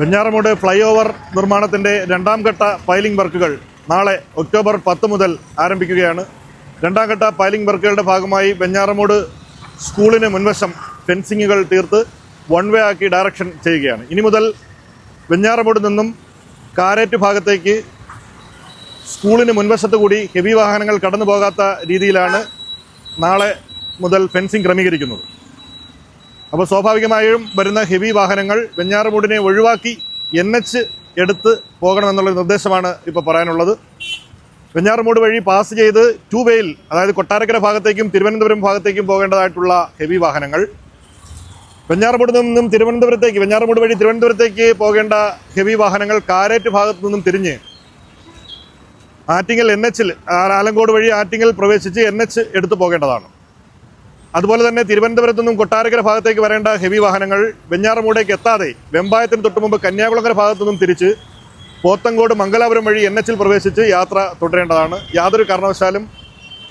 Venjaramoodu fly over നിർമ്മാണത്തിൻ്റെ രണ്ടാം ഘട്ട piling വർക്കുകൾ നാളെ ഒക്ടോബർ 10 മുതൽ ആരംഭിക്കുകയാണ്. രണ്ടാം ഘട്ട പൈലിംഗ് വർക്കുകളുടെ ഭാഗമായി വെഞ്ഞാറമൂട് സ്കൂളിന് മുൻവശം ഫെൻസിങ്ങുകൾ തീർത്ത് വൺ വേ ആക്കി ഡയറക്ഷൻ ചെയ്യുകയാണ്. ഇനി മുതൽ വെഞ്ഞാറമൂട് നിന്നും കാരേറ്റ് ഭാഗത്തേക്ക് സ്കൂളിന് മുൻവശത്ത് കൂടി ഹെവി വാഹനങ്ങൾ കടന്നു പോകാത്ത രീതിയിലാണ് നാളെ മുതൽ ഫെൻസിങ് ക്രമീകരിക്കുന്നത്. അപ്പോൾ സ്വാഭാവികമായും വരുന്ന ഹെവി വാഹനങ്ങൾ വെഞ്ഞാറമൂടിനെ ഒഴിവാക്കി NH എടുത്ത് പോകണമെന്നുള്ള നിർദ്ദേശമാണ് ഇപ്പോൾ പറയാനുള്ളത്. വെഞ്ഞാറമൂട് വഴി പാസ് ചെയ്ത് 2 വേയിൽ, അതായത് കൊട്ടാരക്കര ഭാഗത്തേക്കും തിരുവനന്തപുരം ഭാഗത്തേക്കും പോകേണ്ടതായിട്ടുള്ള ഹെവി വാഹനങ്ങൾ, വെഞ്ഞാറമൂട് നിന്നും വെഞ്ഞാറമൂട് വഴി തിരുവനന്തപുരത്തേക്ക് പോകേണ്ട ഹെവി വാഹനങ്ങൾ കാരേറ്റ് ഭാഗത്തു നിന്നും തിരിഞ്ഞ് ആറ്റിങ്ങൽ NH ആലങ്കോട് വഴി ആറ്റിങ്ങൽ പ്രവേശിച്ച് NH എടുത്തു പോകേണ്ടതാണ്. അതുപോലെ തന്നെ തിരുവനന്തപുരത്തു നിന്നും കൊട്ടാരക്കര ഭാഗത്തേക്ക് വരേണ്ട ഹെവി വാഹനങ്ങൾ വെഞ്ഞാറമൂടേക്ക് എത്താതെ വെമ്പായത്തിന് തൊട്ട് മുമ്പ് കന്യാകുളങ്ങര ഭാഗത്തു നിന്നും തിരിച്ച് പോത്തങ്കോട് മംഗലാപുരം വഴി NH പ്രവേശിച്ച് യാത്ര തുടരേണ്ടതാണ്. യാതൊരു കാരണവശാലും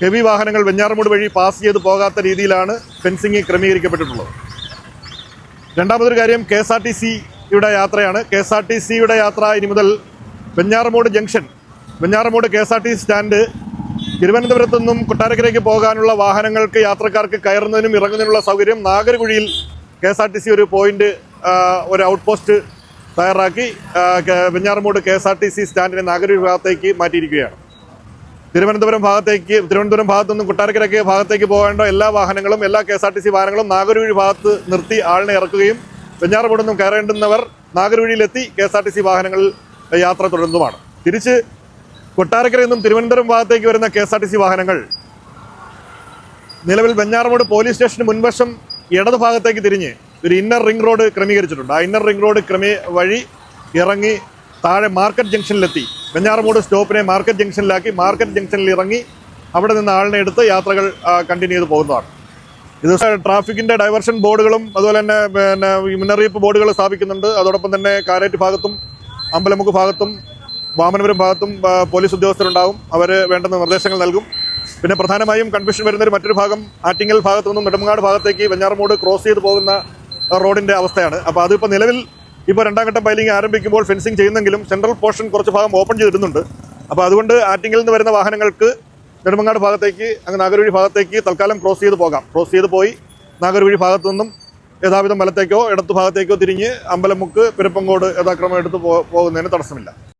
ഹെവി വാഹനങ്ങൾ വെഞ്ഞാറമൂട് വഴി പാസ് ചെയ്ത് പോകാത്ത രീതിയിലാണ് ഫെൻസിങ് ക്രമീകരിക്കപ്പെട്ടിട്ടുള്ളത്. രണ്ടാമതൊരു കാര്യം KSRTCയുടെ യാത്രയാണ്. KSRTCയുടെ യാത്ര ഇനി മുതൽ Venjaramoodu junction, Venjaramoodu KSRTC stand, തിരുവനന്തപുരത്തു നിന്നും കൊട്ടാരക്കരയ്ക്ക് പോകാനുള്ള വാഹനങ്ങൾക്ക്, യാത്രക്കാർക്ക് കയറുന്നതിനും ഇറങ്ങുന്നതിനുള്ള സൗകര്യം നാഗർകുഴിയിൽ KSRTC ഒരു പോയിന്റ്, ഒരു ഔട്ട് പോസ്റ്റ് തയ്യാറാക്കി വെഞ്ഞാറമൂട് KSRTC സ്റ്റാൻഡിനെ നാഗർകുഴി ഭാഗത്തേക്ക് മാറ്റിയിരിക്കുകയാണ്. തിരുവനന്തപുരം ഭാഗത്തു നിന്നും കൊട്ടാരക്കരയ്ക്ക് ഭാഗത്തേക്ക് പോകേണ്ട എല്ലാ വാഹനങ്ങളും, എല്ലാ KSRTC വാഹനങ്ങളും നാഗർകുഴി ഭാഗത്ത് നിർത്തി ആളിനെ ഇറക്കുകയും വെഞ്ഞാറമൂട് നിന്നും കയറേണ്ടുന്നവർ നാഗർകുഴിയിലെത്തി KSRTC വാഹനങ്ങളിൽ യാത്ര തുടരുന്നതുമാണ്. തിരിച്ച് കൊട്ടാരക്കരയിൽ നിന്നും തിരുവനന്തപുരം ഭാഗത്തേക്ക് വരുന്ന KSRTC വാഹനങ്ങൾ നിലവിൽ വെഞ്ഞാറമൂട് പോലീസ് സ്റ്റേഷന് മുൻവശം ഇടതു ഭാഗത്തേക്ക് തിരിഞ്ഞ് ഒരു ഇന്നർ റിംഗ് റോഡ് ക്രമീകരിച്ചിട്ടുണ്ട്. ആ ഇന്നർ റിംഗ് റോഡ് വഴി ഇറങ്ങി താഴെ മാർക്കറ്റ് ജംഗ്ഷനിലെത്തി വെഞ്ഞാറമൂട് സ്റ്റോപ്പിനെ മാർക്കറ്റ് ജംഗ്ഷനിലാക്കി മാർക്കറ്റ് ജംഗ്ഷനിൽ ഇറങ്ങി അവിടെ നിന്ന് ആളിനെ എടുത്ത് യാത്രകൾ കണ്ടിന്യൂ ചെയ്ത് പോകുന്നതാണ്. ഇത് ട്രാഫിക്കിൻ്റെ ഡൈവേർഷൻ ബോർഡുകളും അതുപോലെ തന്നെ മുന്നറിയിപ്പ് ബോർഡുകൾ സ്ഥാപിക്കുന്നുണ്ട്. അതോടൊപ്പം തന്നെ കാരേറ്റ് ഭാഗത്തും അമ്പലമുക്ക് ഭാഗത്തും വാമനപുരം ഭാഗത്തും പോലീസ് ഉദ്യോഗസ്ഥരുണ്ടാകും. അവർ വേണ്ടുന്ന നിർദ്ദേശങ്ങൾ നൽകും. പിന്നെ പ്രധാനമായും കൺഫ്യൂഷൻ വരുന്നൊരു മറ്റൊരു ഭാഗം ആറ്റിങ്ങൽ ഭാഗത്തു നിന്നും നെടുമങ്ങാട് ഭാഗത്തേക്ക് വെഞ്ഞാറമൂട് ക്രോസ് ചെയ്ത് പോകുന്ന റോഡിൻ്റെ അവസ്ഥയാണ്. അപ്പോൾ അതിപ്പോൾ നിലവിൽ രണ്ടാം ഘട്ടം പൈലിംഗ് ആരംഭിക്കുമ്പോൾ ഫെൻസിങ് ചെയ്യുന്നെങ്കിലും സെൻട്രൽ പോർഷൻ കുറച്ച് ഭാഗം ഓപ്പൺ ചെയ്തിരുന്നുണ്ട്. അപ്പോൾ അതുകൊണ്ട് ആറ്റിങ്ങലിൽ നിന്ന് വരുന്ന വാഹനങ്ങൾക്ക് നെടുമങ്ങാട് ഭാഗത്തേക്ക്, അങ്ങ് നാഗർകുഴി ഭാഗത്തേക്ക് തൽക്കാലം ക്രോസ് ചെയ്ത് പോകാം. ക്രോസ് ചെയ്ത് പോയി നാഗർകുഴി ഭാഗത്തു നിന്നും യഥാവിധം വലത്തേക്കോ ഇടത്തു ഭാഗത്തേക്കോ തിരിഞ്ഞ് അമ്പലമുക്ക്, പെരുപ്പങ്കോട് യഥാക്രമം എടുത്ത് പോകുന്നതിന് തടസ്സമില്ല.